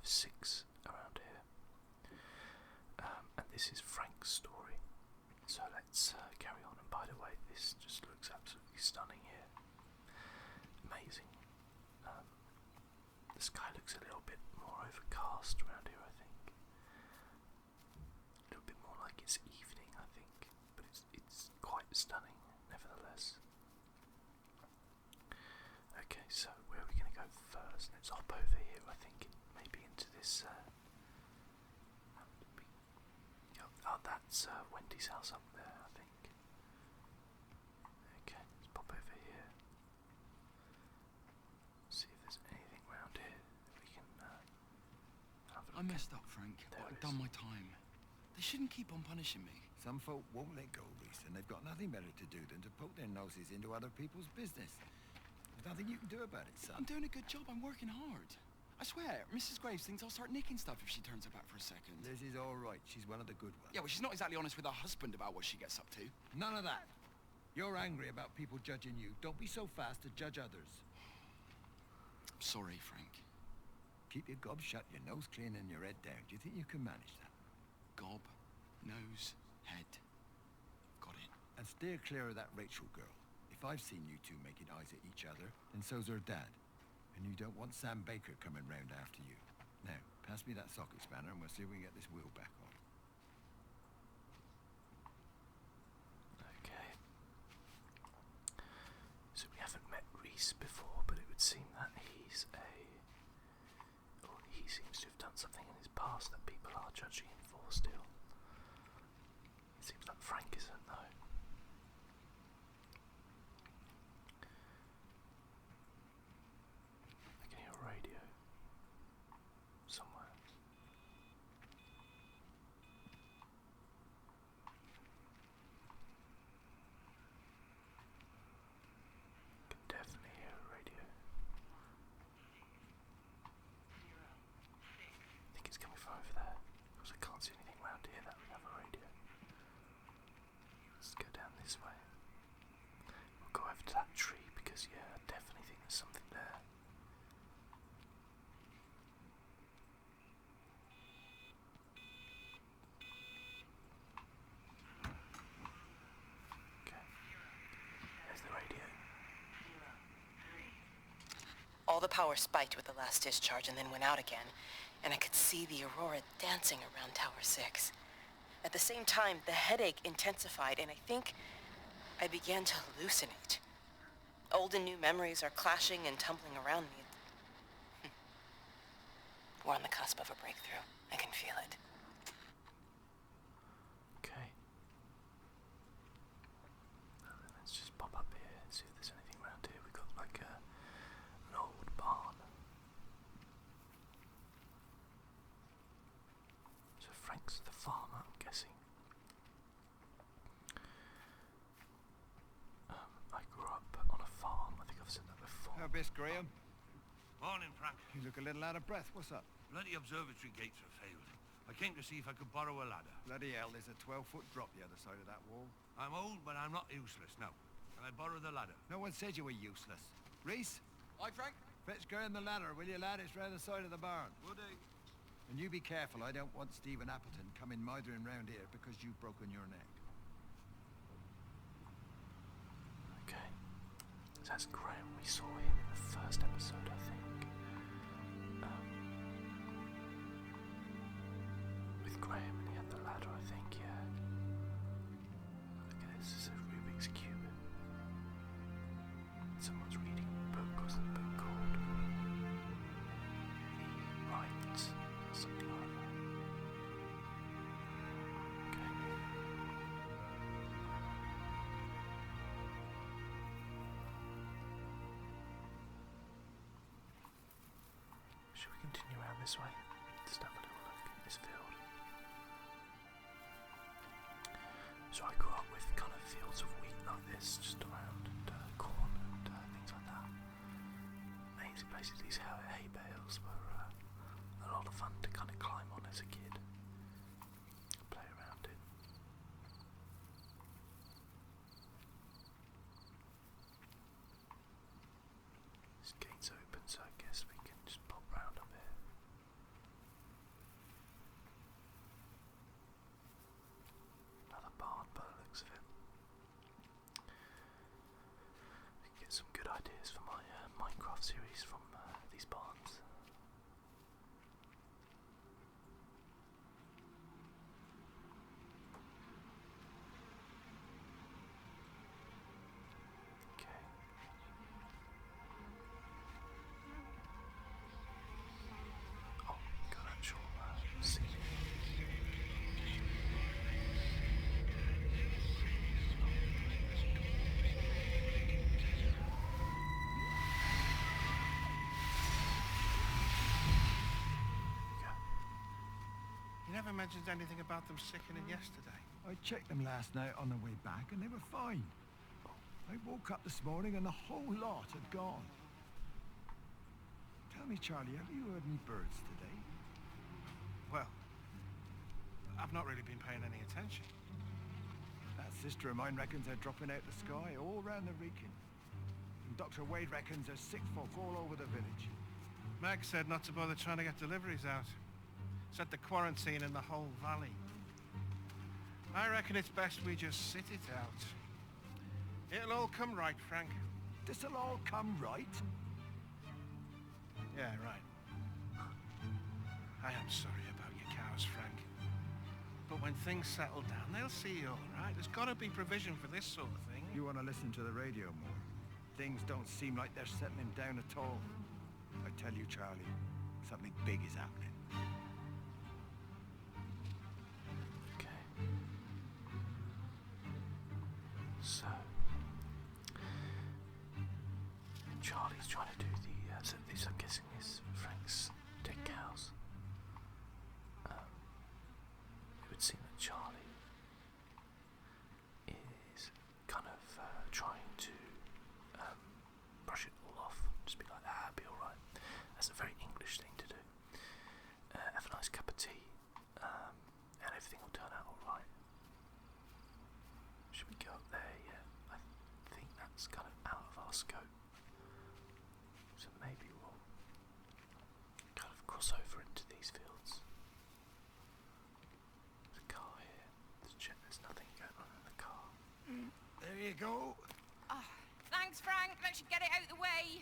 5-6 around here. And this is Frank's story. So let's carry on. And by the way, this just looks absolutely stunning here. Amazing. The sky looks a little bit more overcast around here, I think. A little bit more like it's evening, I think. But it's quite stunning, nevertheless. Okay, so where are we going to go first? Let's hop over here, I think, maybe into this... oh, that's Wendy's house up there, I think. Okay, let's pop over here. See if there's anything around here that we can have a look. I messed up, Frank, but I've done my time. They shouldn't keep on punishing me. Some folk won't let go, Reese, and they've got nothing better to do than to poke their noses into other people's business. There's nothing you can do about it, son. I'm doing a good job. I'm working hard. I swear, Mrs. Graves thinks I'll start nicking stuff if she turns her back for a second. Liz is all right. She's one of the good ones. Yeah, well, she's not exactly honest with her husband about what she gets up to. None of that. You're angry about people judging you. Don't be so fast to judge others. I'm sorry, Frank. Keep your gob shut, your nose clean, and your head down. Do you think you can manage that? Gob, nose, head. Got it. And steer clear of that Rachel girl. If I've seen you two making eyes at each other, then so's her dad. And you don't want Sam Baker coming round after you. Now, pass me that socket spanner and we'll see if we can get this wheel back on. Okay. So we haven't met Reese before, but it would seem that he seems to have done something in his past that people are judging him for still. It seems like Frank isn't, though. I can hear a radio somewhere. I can definitely hear a radio. I think it's coming from over there, because I can't see anything around here that would have a radio. Let's go down this way. We'll go over to that tree, because yeah, I definitely think there's something there. Okay, there's the radio. All the power spiked with the last discharge and then went out again, and I could see the aurora dancing around Tower 6. At the same time, the headache intensified, and I think I began to hallucinate. Old and new memories are clashing and tumbling around me. We're on the cusp of a breakthrough. I can feel it. Okay. Let's just pop up here and see if there's anything around here. We've got like an old barn. So Frank's the farmer, I'm guessing. I grew up on a farm. I think I've said that before. How best, Graham? Morning, Frank. You look a little out of breath. What's up? Bloody observatory gates have failed. I came to see if I could borrow a ladder. Bloody hell, there's a 12-foot drop the other side of that wall. I'm old, but I'm not useless now. Can I borrow the ladder? No one said you were useless. Reese, Hi, Frank. fetch Graham the ladder, will you, lad? It's round the side of the barn. Would I? And you be careful. I don't want Stephen Appleton coming mithering round here because you've broken your neck. Okay. So that's Graham. We saw him in the first episode, I think. With Graham, and he had the ladder, I think, yeah. Look at this, it's a Rubik's Cube. Someone's reading a book. What's the book called? The Right, something like that. Okay. Should we continue around this way? Just have a little look at this field. So I grew up with kind of fields of wheat like this, just around, and corn and things like that. Amazing places. These hay bales were a lot of fun to kind of climb on as a kid. Play around in. This gate's open, so I guess we can just pop round up here. never mentioned anything about them sickening yesterday. I checked them last night on the way back and they were fine. I woke up this morning and the whole lot had gone. Tell me, Charlie, have you heard any birds today? Well, I've not really been paying any attention. That sister of mine reckons they're dropping out the sky all round the Wrekin. And Dr. Wade reckons there's sick folk all over the village. Meg said not to bother trying to get deliveries out. Said the quarantine in the whole valley. I reckon it's best we just sit it out. It'll all come right, Frank. This'll all come right? Yeah, right. I am sorry about your cows, Frank. But when things settle down, they'll see you all right. There's got to be provision for this sort of thing. You want to listen to the radio more? Things don't seem like they're settling down at all. I tell you, Charlie, something big is happening. Okay. So, Charlie's trying to do the. So this, I'm guessing, is Frank's dead cows. It would seem that Charlie is kind of trying to brush it all off. Just be like, be alright. That's a very English thing to do. Have a nice cup of tea, and everything will turn out alright. Should we go up there? Yeah, I think that's kind of out of our scope. So maybe we'll kind of cross over into these fields. There's a car here. Let's check there's nothing going on in the car. There you go. Oh, thanks, Frank. Let's get it out of the way.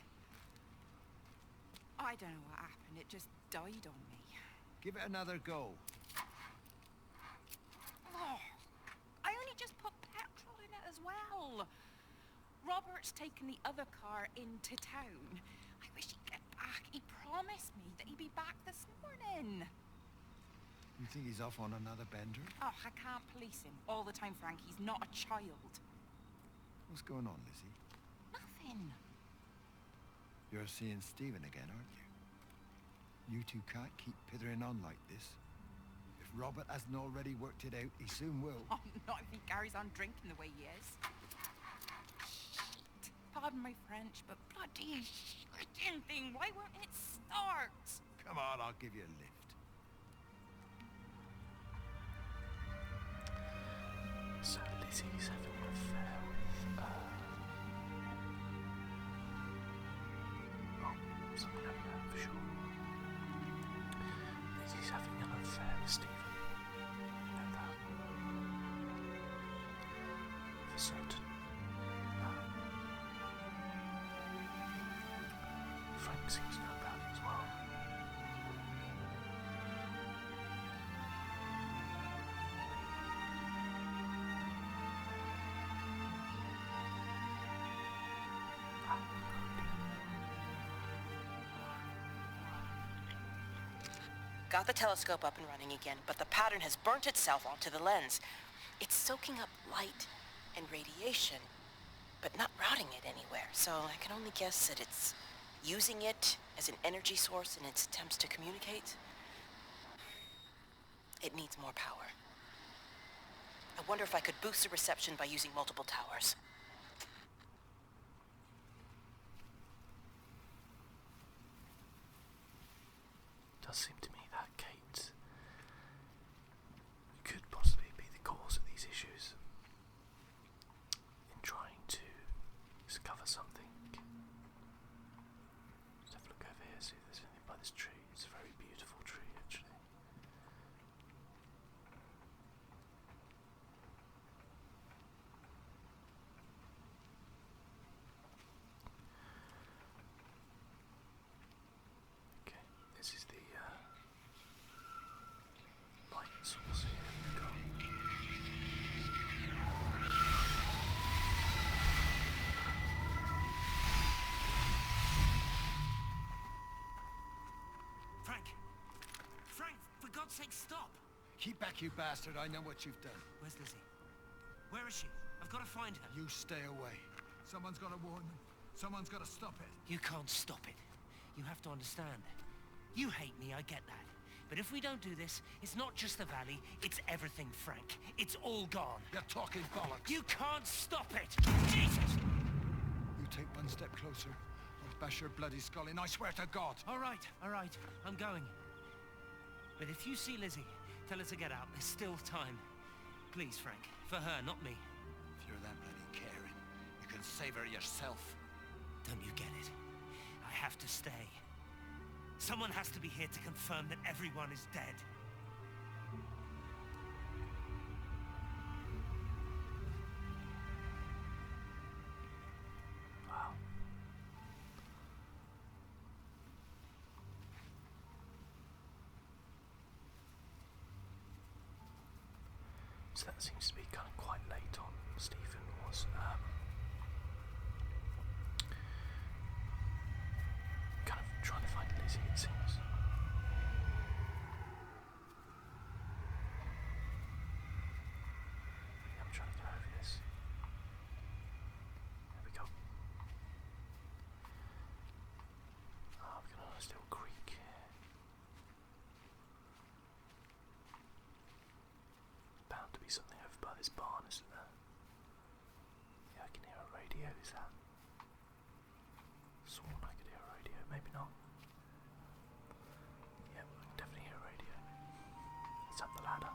I don't know what happened. It just died on me. Give it another go. Oh, I only just put petrol in it as well. Robert's taken the other car into town. I wish he'd get back. He promised me that he'd be back this morning. You think he's off on another bender? Oh, I can't police him all the time, Frank. He's not a child. What's going on, Lizzie? Nothing. You're seeing Stephen again, aren't you? You two can't keep pithering on like this. If Robert hasn't already worked it out, he soon will. Oh, not if he carries on drinking the way he is. Shit. Pardon my French, but bloody shitting thing. Why won't it start? Come on, I'll give you a lift. So Lizzie's having an affair with, someone over there for sure. Lizzie's having an affair with Stephen. You know that. For certain. Frank seems to know about it as well. Got the telescope up and running again, but the pattern has burnt itself onto the lens. It's soaking up light and radiation, but not routing it anywhere, so I can only guess that it's using it as an energy source in its attempts to communicate. It needs more power. I wonder if I could boost the reception by using multiple towers. Does seem to me that Kate could possibly be the cause of these issues in trying to discover something. Just have a look over here, see if there's anything by this tree. It's a very beautiful tree, actually. Okay, this is the light source here we've got. Frank! Frank, for God's sake, stop! Keep back, you bastard. I know what you've done. Where's Lizzie? Where is she? I've got to find her. You stay away. Someone's got to warn them. Someone's got to stop it. You can't stop it. You have to understand. You hate me, I get that. But if we don't do this, it's not just the valley, it's everything, Frank. It's all gone. You're talking bollocks. You can't stop it! Jesus! You take one step closer, I'll bash your bloody skull in, I swear to God. All right, I'm going. But if you see Lizzie, tell her to get out. There's still time. Please, Frank. For her, not me. If you're that bloody caring, you can save her yourself. Don't you get it? I have to stay. Someone has to be here to confirm that everyone is dead. Wow. So that seems to be kind of quite late on. Stephen was kind of trying to find Lizzie, it seems. I'm trying to get over this. There we go. Oh, we've got a nice little creek here. Bound to be something over by this barn, isn't there? Yeah, I can hear a radio, is that? Sworn I could hear a radio, maybe not. Yeah, I can definitely hear a radio. It's up the ladder.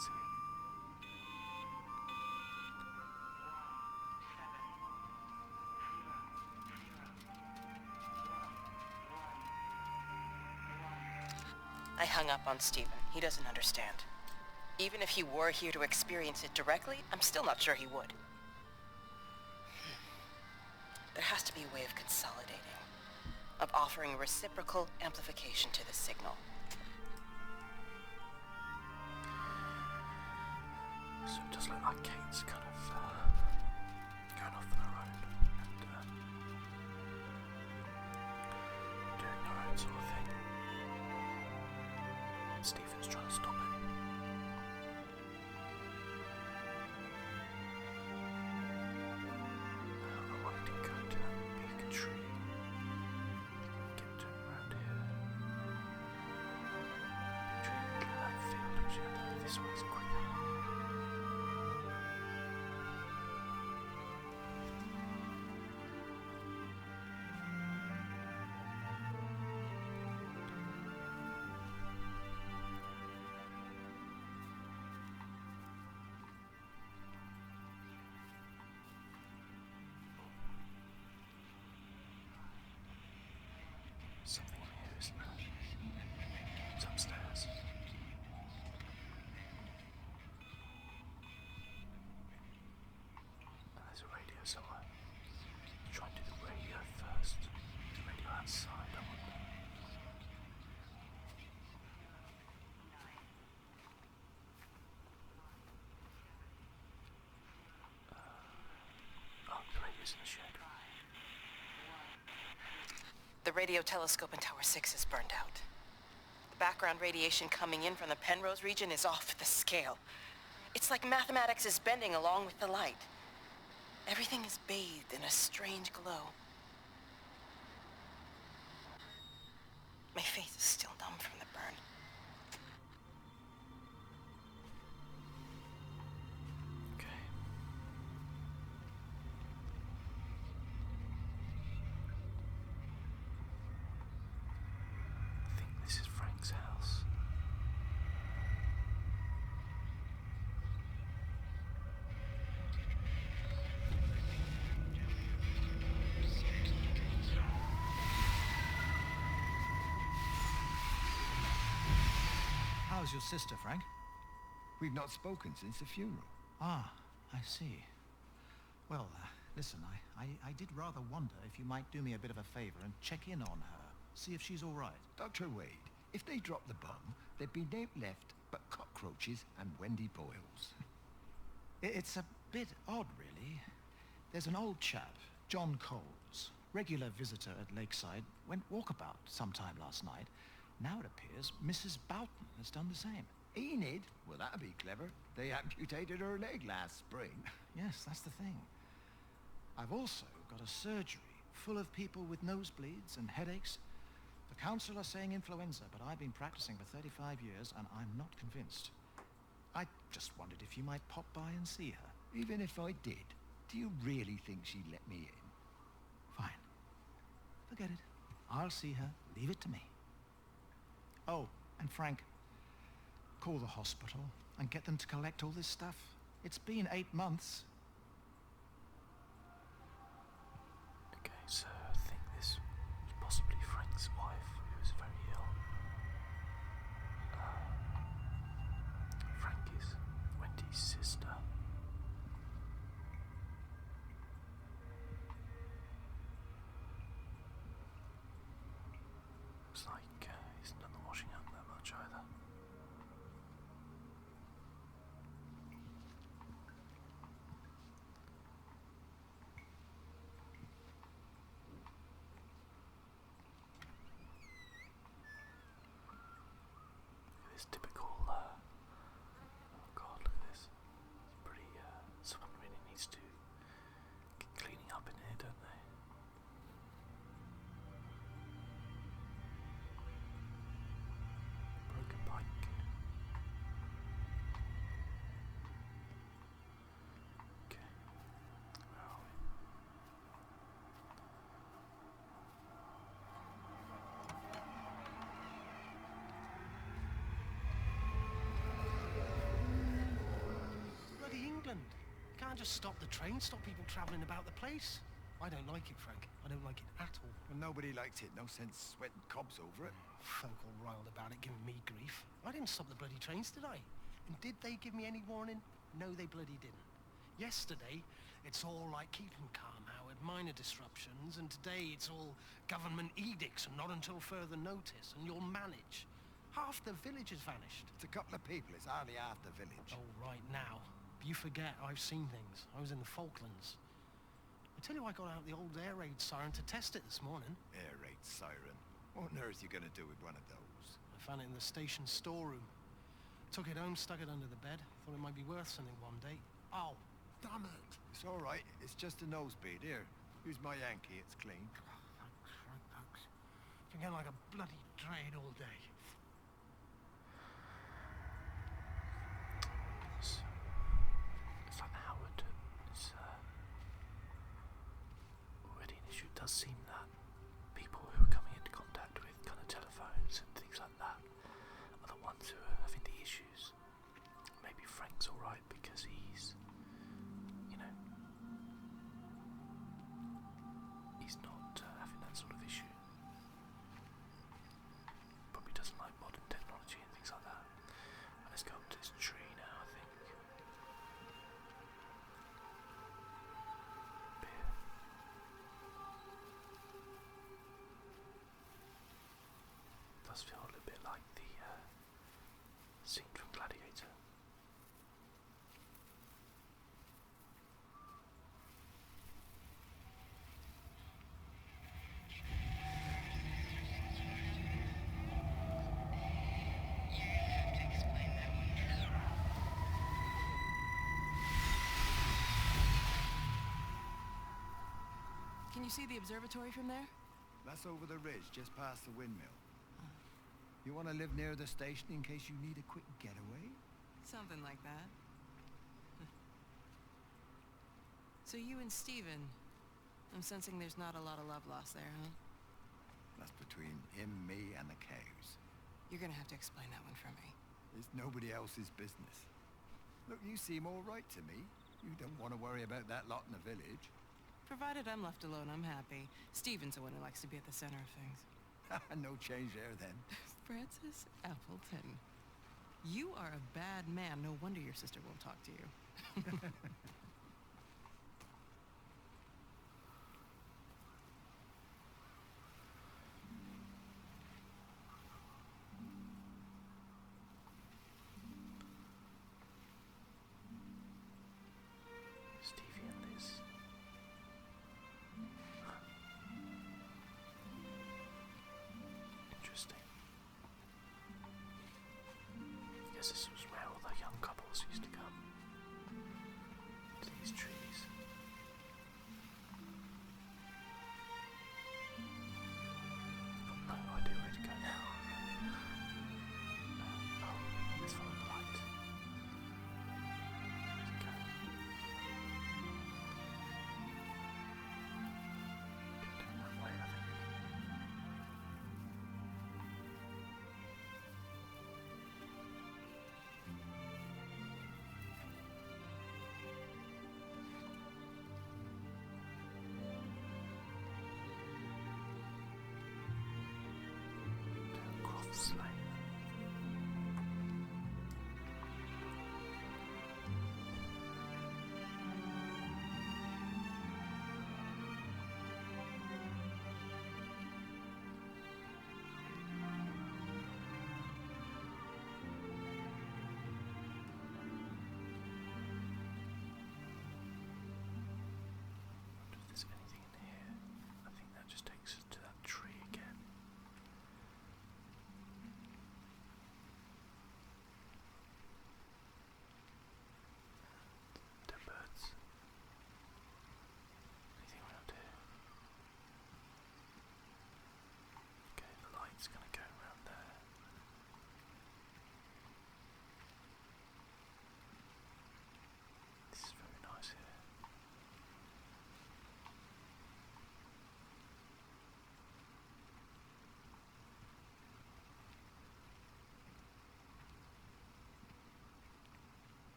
See it. I hung up on Stephen. He doesn't understand. Even if he were here to experience it directly, I'm still not sure he would. There has to be a way of consolidating, of offering reciprocal amplification to the signal. So it does look like Kate's kind of going off on her own and doing her own sort of thing. Stephen's trying to stop it. I wanted to go to that beacon tree. Get to it around here. Beacon tree, get that field, actually. I think this way's quicker. Something in here, isn't there? It's upstairs. And there's a radio somewhere. Try and do the radio first. The radio outside, I wonder. Oh, the radio's in the shed. The radio telescope in Tower 6 is burned out. The background radiation coming in from the Penrose region is off the scale. It's like mathematics is bending along with the light. Everything is bathed in a strange glow. My face is still numb from the burn. Okay. I think this is Frank's house. How's your sister, Frank? We've not spoken since the funeral. Ah, I see. Well, listen, I did rather wonder if you might do me a bit of a favor and check in on her. See if she's all right. Dr. Wade, if they dropped the bomb, there'd be no left but cockroaches and Wendy Boyles. It's a bit odd, really. There's an old chap, John Coles, regular visitor at Lakeside, went walkabout sometime last night. Now it appears Mrs. Boughton has done the same. Enid? Well, that'd be clever. They amputated her leg last spring. Yes, that's the thing. I've also got a surgery full of people with nosebleeds and headaches. The council are saying influenza, but I've been practicing for 35 years and I'm not convinced. I just wondered if you might pop by and see her. Even if I did, do you really think she'd let me in? Fine. Forget it. I'll see her. Leave it to me. Oh, and Frank, call the hospital and get them to collect all this stuff. It's been 8 months. Okay, so I think this was possibly Frank's wife who was very ill. Frank is Wendy's sister. Looks like he's done the washing up that much either. This typical, oh god, look at this. It's pretty, someone really needs to get cleaning up in here, don't they? Broken bike. Okay, where are we? Bloody England. Can't just stop the train, stop people travelling about the place. I don't like it, Frank. I don't like it at all. Well, nobody likes it. No sense sweating cobs over it. Folk all riled about it, giving me grief. I didn't stop the bloody trains, did I? And did they give me any warning? No, they bloody didn't. Yesterday, it's all like keep 'em calm, Howard, minor disruptions, and today it's all government edicts and not until further notice, and you'll manage. Half the village has vanished. It's a couple of people. It's hardly half the village. Oh, right now. But you forget, I've seen things. I was in the Falklands. I tell you, I got out the old air raid siren to test it this morning. Air raid siren. What on earth are you going to do with one of those? I found it in the station storeroom. Took it home, stuck it under the bed. Thought it might be worth something one day. Oh, damn it. It's all right. It's just a nosebleed. Here, use my Yankee. It's clean. Thanks. Been getting like a bloody drain all day. It's like Howard is already an issue. It does seem that people who are coming into contact with kind of telephones and things like that are the ones who are having the issues. Maybe Frank's alright because he's, you know, he's not having that sort of issue. Probably doesn't like modern technology and things like that. Let's go up to this tree now, I think. Beer. Does feel a little bit like the scene from Gladiator. Can you see the observatory from there? That's over the ridge, just past the windmill. You want to live near the station in case you need a quick getaway? Something like that. So you and Steven, I'm sensing there's not a lot of love lost there, huh? That's between him, me, and the cows. You're gonna have to explain that one for me. It's nobody else's business. Look, you seem all right to me. You don't want to worry about that lot in the village. Provided I'm left alone, I'm happy. Steven's the one who likes to be at the center of things. No change there, then. Francis Appleton. You are a bad man. No wonder your sister won't talk to you. Stevie and Liz. Interesting. Guess this was where all the young couples used to come. To these trees. I've got no idea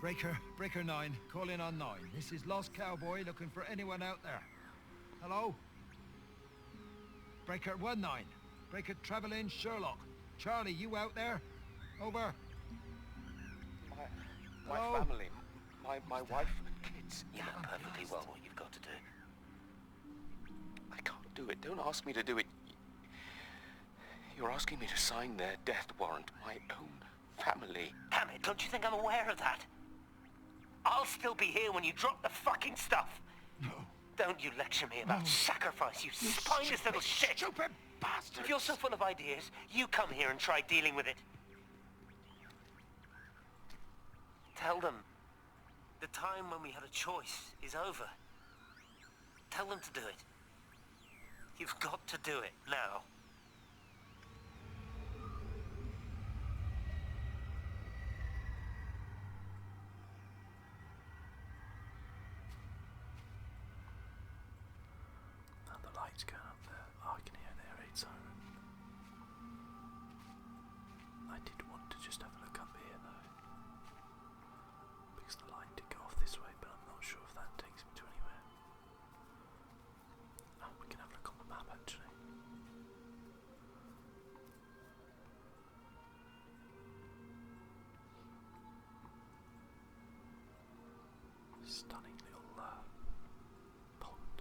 Breaker 9, call in on 9. This is Lost Cowboy looking for anyone out there. Hello? Breaker 19. Breaker Travelin' Sherlock. Charlie, you out there? Over. My Hello? family, my wife and kids. You know perfectly well what you've got to do. I can't do it. Don't ask me to do it. You're asking me to sign their death warrant. My own family. Damn it, don't you think I'm aware of that? I'll still be here when you drop the fucking stuff. No. Don't you lecture me about sacrifice, you spineless little shit. Stupid bastard! If you're so full of ideas, you come here and try dealing with it. Tell them the time when we had a choice is over. Tell them to do it. You've got to do it now. Now the light's going up there. Oh, I can hear the air raid siren. I did want to just have a look up here though, because the light did go off this way, but I'm not sure if that takes me to anywhere. Oh, we can have a look on the map actually. Stunning little pond.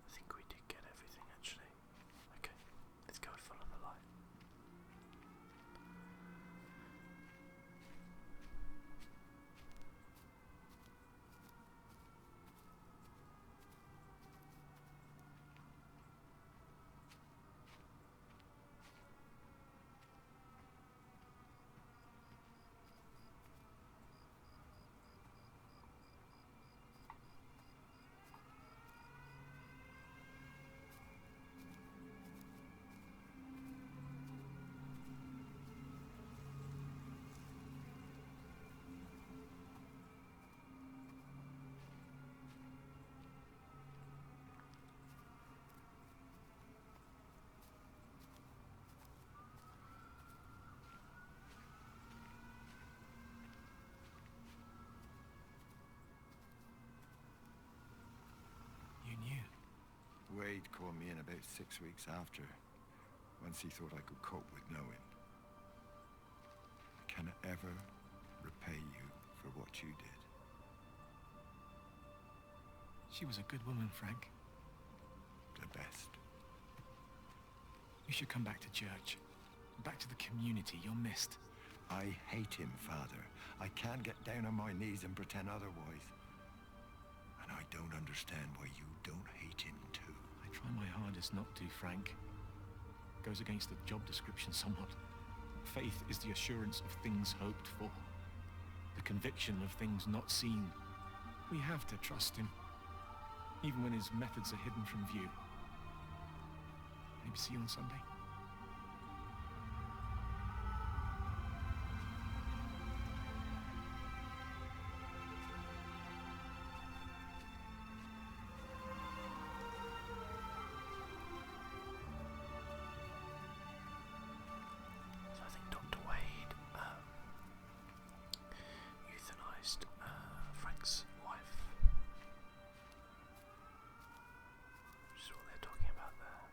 I think we did get everything actually. Okay, let's go follow the light. You knew? Wade called me in about 6 weeks after, once he thought I could cope with knowing. I cannot ever repay you for what you did. She was a good woman, Frank. The best. You should come back to church. Back to the community. You're missed. I hate him, Father. I can't get down on my knees and pretend otherwise. And I don't understand why you don't hate him too. I try my hardest not to, Frank. Goes against the job description somewhat. Faith is the assurance of things hoped for. The conviction of things not seen. We have to trust him, even when his methods are hidden from view. Maybe see you on Sunday? So I think Dr. Wade euthanized Frank's wife. Which is what they're talking about there.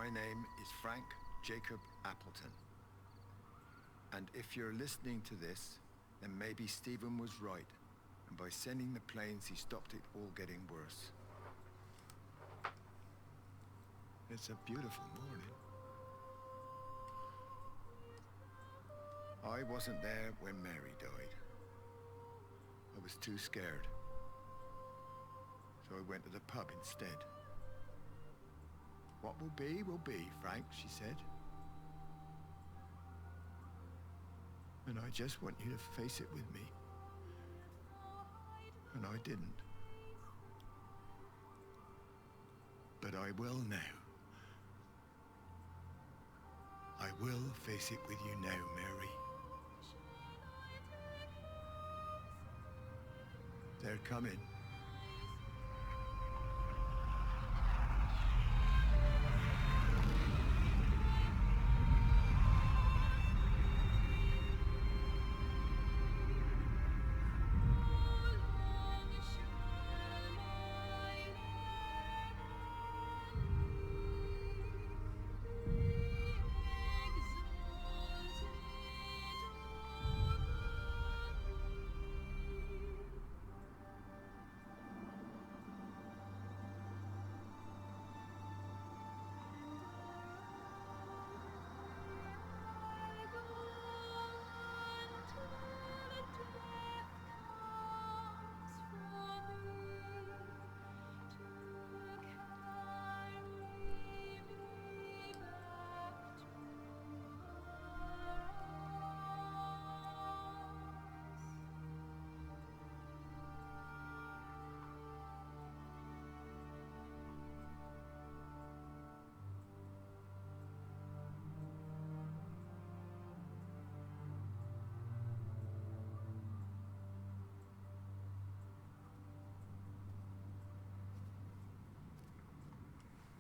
My name is Frank Jacob Appleton. And if you're listening to this, then maybe Stephen was right. And by sending the planes, he stopped it all getting worse. It's a beautiful morning. I wasn't there when Mary died. I was too scared. So I went to the pub instead. What will be, Frank, she said. And I just want you to face it with me. And I didn't. But I will now. I will face it with you now, Mary. They're coming.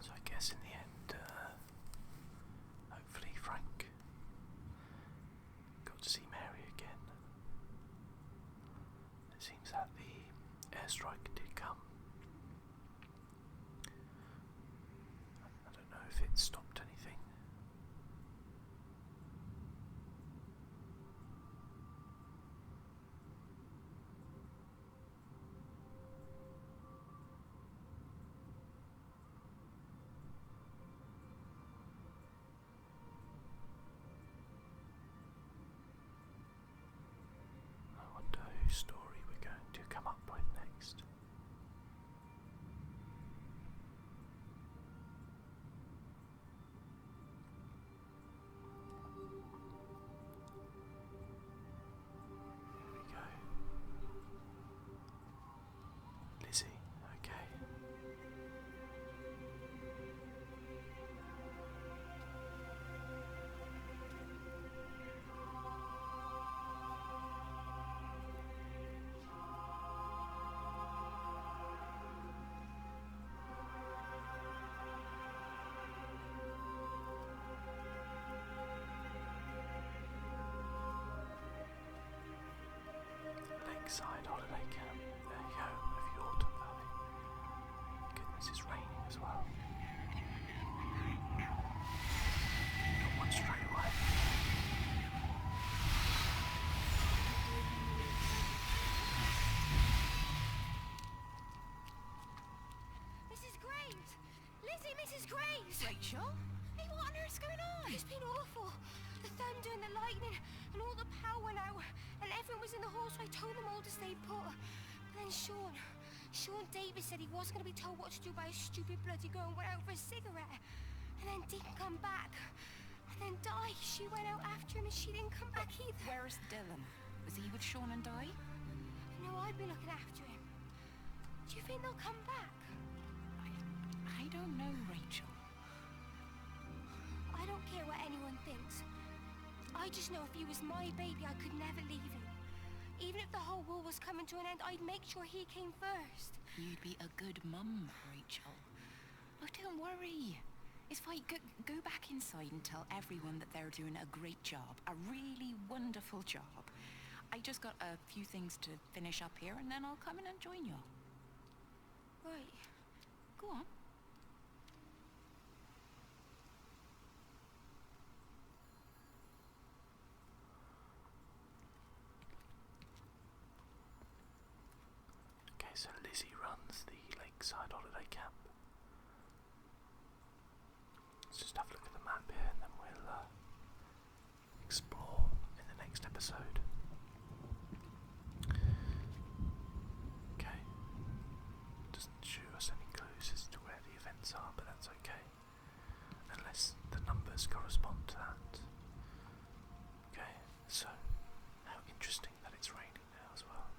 So I guess in the end, hopefully Frank got to see Mary again. It seems that the airstrike did come. I don't know if it stopped anything. I wonder whose story we're going to come up with next. Here we go. Lizzie, okay. Lakeside holiday camp. There you go, over the Autumn Valley. Goodness, it's raining as well. Got one straight away. Mrs. Graves! Lizzie, Mrs. Graves! Rachel? Hey, what on earth's going on? It's been awful. The thunder and the lightning and all the power went out and everyone was in the hall, so I told them all to stay put. But then Sean Davis said he wasn't going to be told what to do by a stupid bloody girl and went out for a cigarette. And then didn't come back. And then Di, she went out after him and she didn't come back either. Where's Dylan? Was he with Sean and Di? No, I've been looking after him. Do you think they'll come back? I don't know, Rachel. I don't care what anyone thinks. I just know if he was my baby, I could never leave him. Even if the whole world was coming to an end, I'd make sure he came first. You'd be a good mum, Rachel. Oh, don't worry. It's fine. Go back inside and tell everyone that they're doing a great job. A really wonderful job. I just got a few things to finish up here and then I'll come in and join you. Right. Go on. so Lizzie runs the lakeside holiday camp. Let's just have a look at the map here and then we'll explore in the next episode. Okay. Doesn't show us any clues as to where the events are, but that's okay. Unless the numbers correspond to that. Okay, so how interesting that it's raining now as well.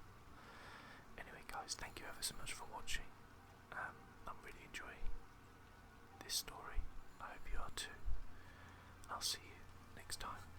Anyway guys, thank you ever so much for watching. I'm really enjoying this story. I hope you are too. I'll see you next time.